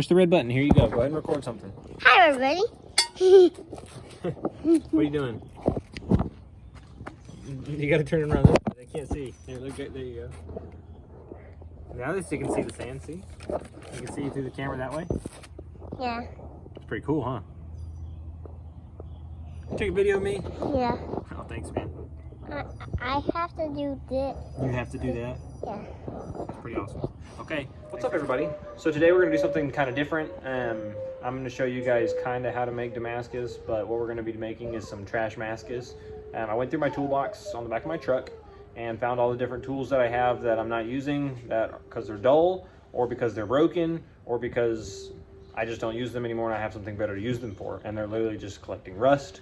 Push the red button. Here you go. Go ahead and record something. Hi, everybody. What are you doing? You gotta turn it around this way. They can't see. Here, look. There you go. Now they can see the sand. See? You can see it through the camera that way. Yeah. It's pretty cool, huh? Take a video of me. Yeah. Oh, thanks, man. I have to do this. You have to do that. Yeah. That's pretty awesome. Okay, what's up, everybody? So today we're gonna do something kind of different. I'm gonna show you guys kind of how to make Damascus, but what we're gonna be making is some Trashmascus. I went through my toolbox on the back of my truck and found all the different tools that I have that I'm not using, that because they're dull, or because they're broken, or because I just don't use them anymore and I have something better to use them for, and they're literally just collecting rust.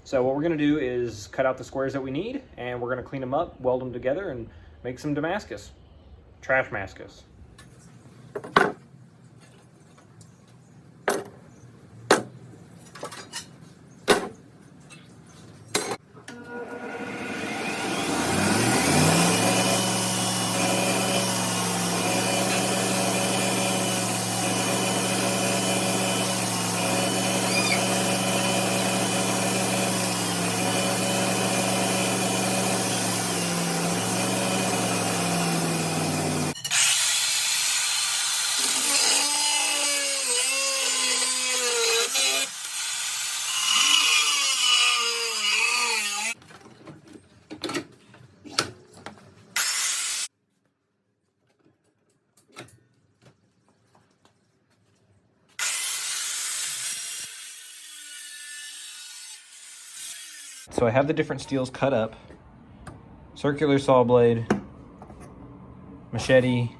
So what we're gonna do is cut out the squares that we need, and we're gonna clean them up, weld them together, and make some Damascus. Trashmascus. So I have the different steels cut up. Circular saw blade, machete,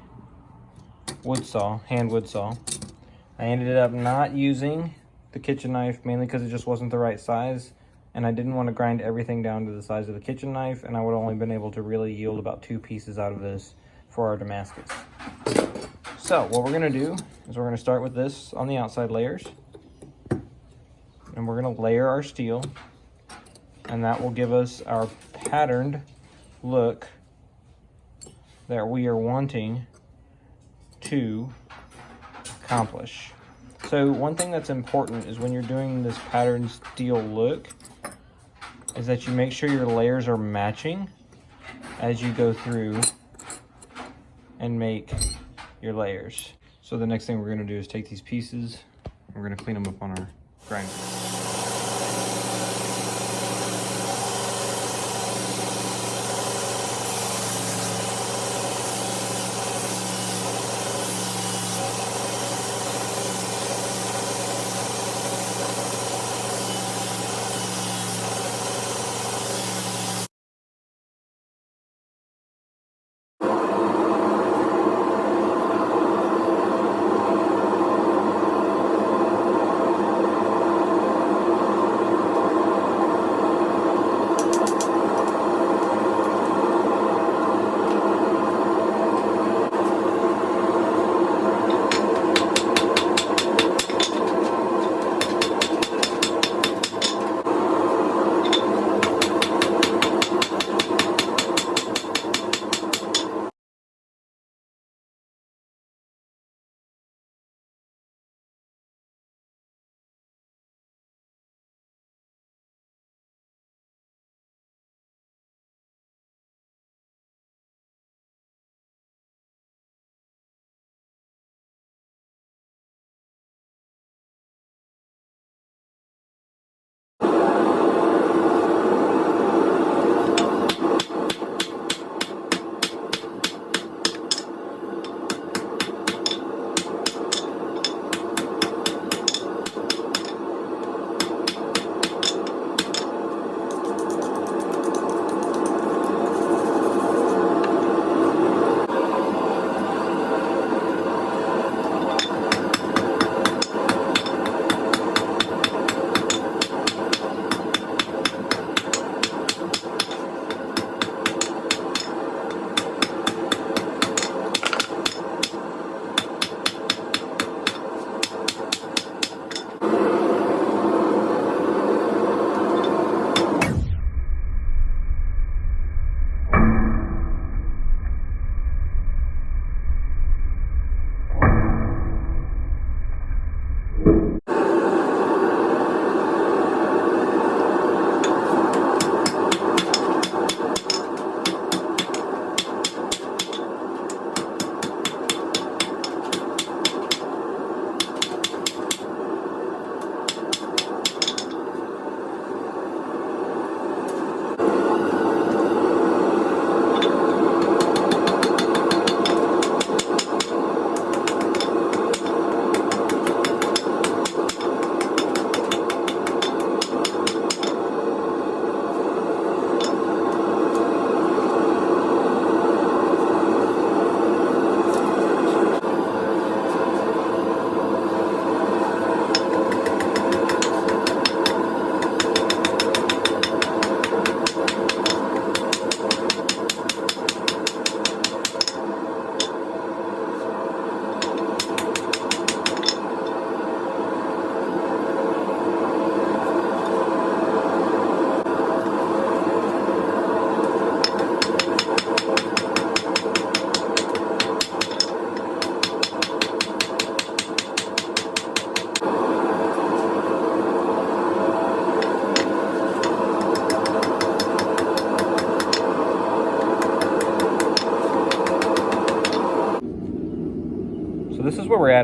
wood saw, hand wood saw. I ended up not using the kitchen knife mainly because it just wasn't the right size, and I didn't want to grind everything down to the size of the kitchen knife, and I would have only been able to really yield about 2 pieces out of this for our Damascus. So what we're gonna do is we're gonna start with this on the outside layers, and we're gonna layer our steel, and that will give us our patterned look that we are wanting to accomplish. So one thing that's important is when you're doing this patterned steel look is that you make sure your layers are matching as you go through and make your layers. So the next thing we're going to do is take these pieces and we're going to clean them up on our grinder.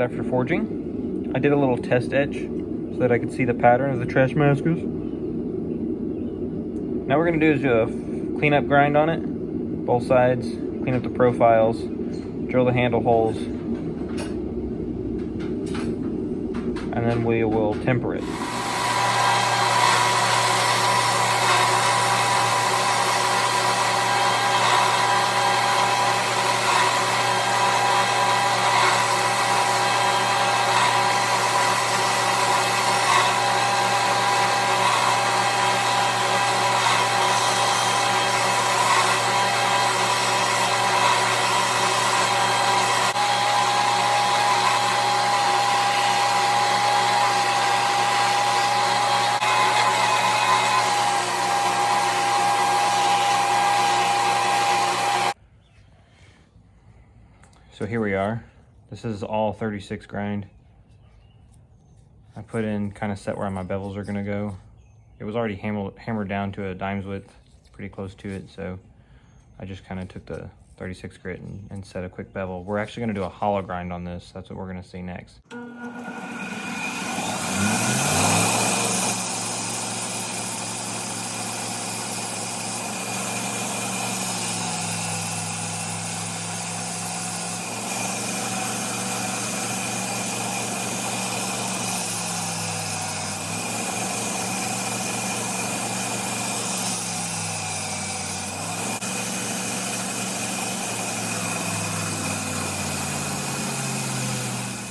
after forging. I did a little test etch so that I could see the pattern of the Trashmascus. Now what we're going to do is do a cleanup grind on it, both sides, clean up the profiles, drill the handle holes, and then we will temper it. So here we are. This is all 36 grind. I put in kind of set where my bevels are gonna go. It was already hammered down to a dime's width, pretty close to it, so I just kind of took the 36 grit and set a quick bevel. We're actually gonna do a hollow grind on this. That's what we're gonna see next.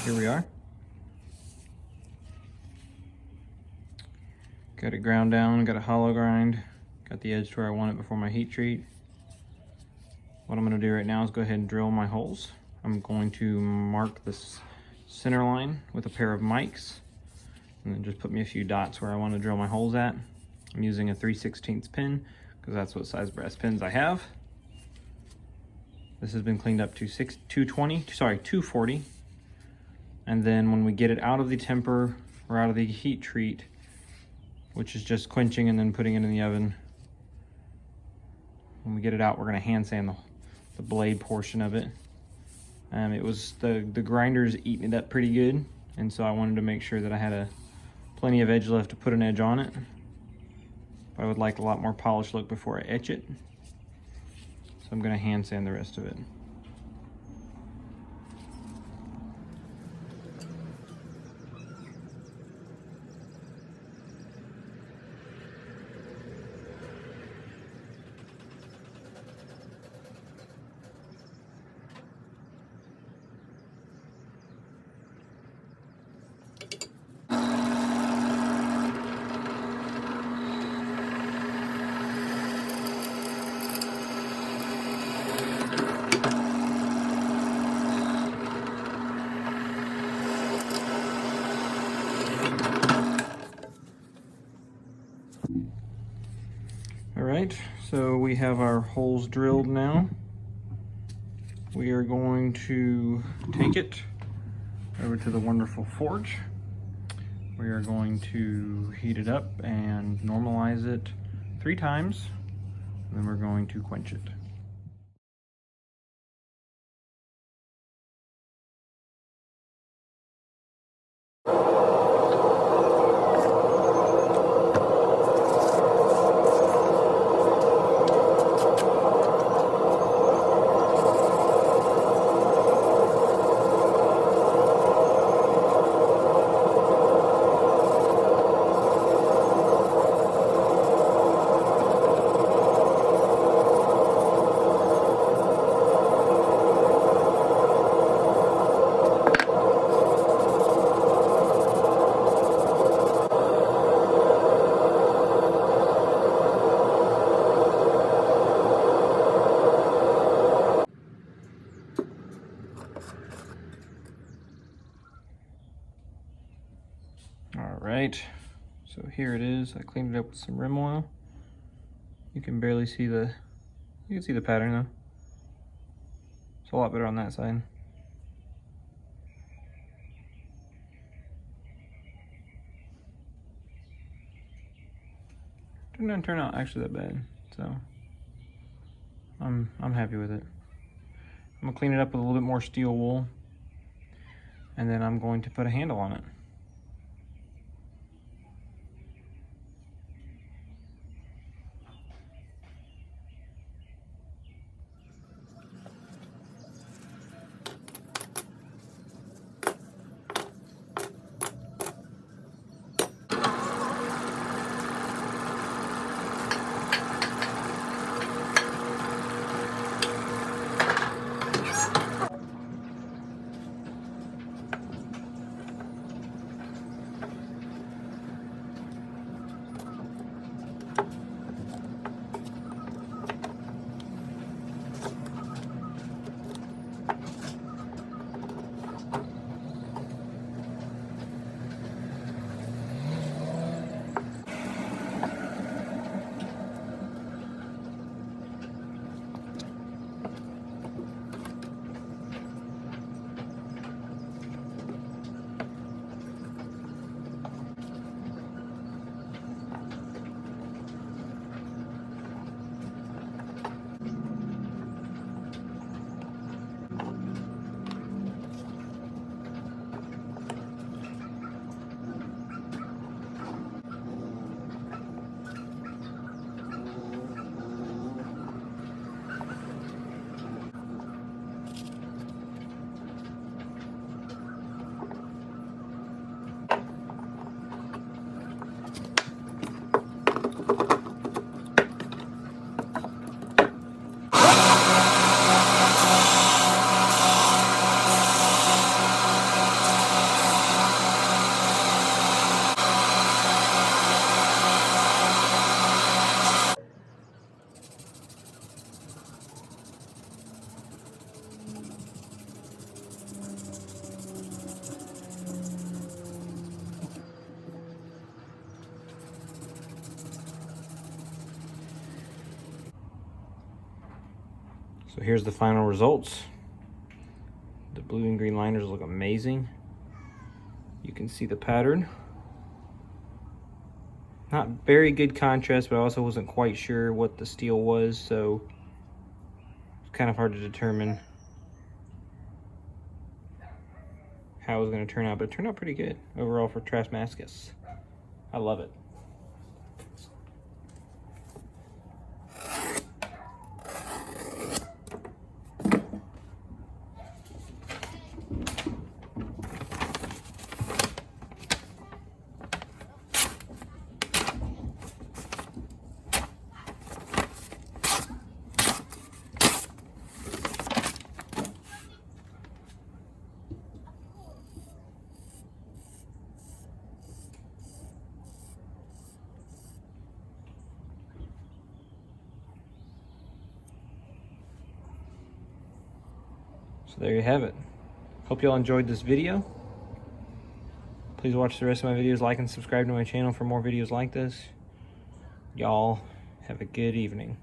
Here we are. Got it ground down, got a hollow grind, got the edge to where I want it before my heat treat. What I'm gonna do right now is go ahead and drill my holes. I'm going to mark this center line with a pair of mics and then just put me a few dots where I want to drill my holes at. I'm using a 3/16 pin because that's what size brass pins I have. This has been cleaned up to 240. And then when we get it out of the temper or out of the heat treat, which is just quenching and then putting it in the oven, when we get it out, we're gonna hand sand the blade portion of it. It was the grinder's eating it up pretty good, and so I wanted to make sure that I had plenty of edge left to put an edge on it. But I would like a lot more polished look before I etch it. So I'm gonna hand sand the rest of it. All right, so we have our holes drilled now. We are going to take it over to the wonderful forge. We are going to heat it up and normalize it 3 times, and then we're going to quench it. Right, so here it is. I cleaned it up with some rim oil. You can barely see you can see the pattern though. It's a lot better on that side. Didn't turn out actually that bad, so I'm happy with it. I'm gonna clean it up with a little bit more steel wool. And then I'm going to put a handle on it. So here's the final results. The blue and green liners look amazing. You can see the pattern. Not very good contrast, but I also wasn't quite sure what the steel was, so it's kind of hard to determine how it was going to turn out, but it turned out pretty good overall for Trashmascus. I love it. So there you have it. Hope y'all enjoyed this video. Please watch the rest of my videos, like and subscribe to my channel for more videos like this. Y'all have a good evening.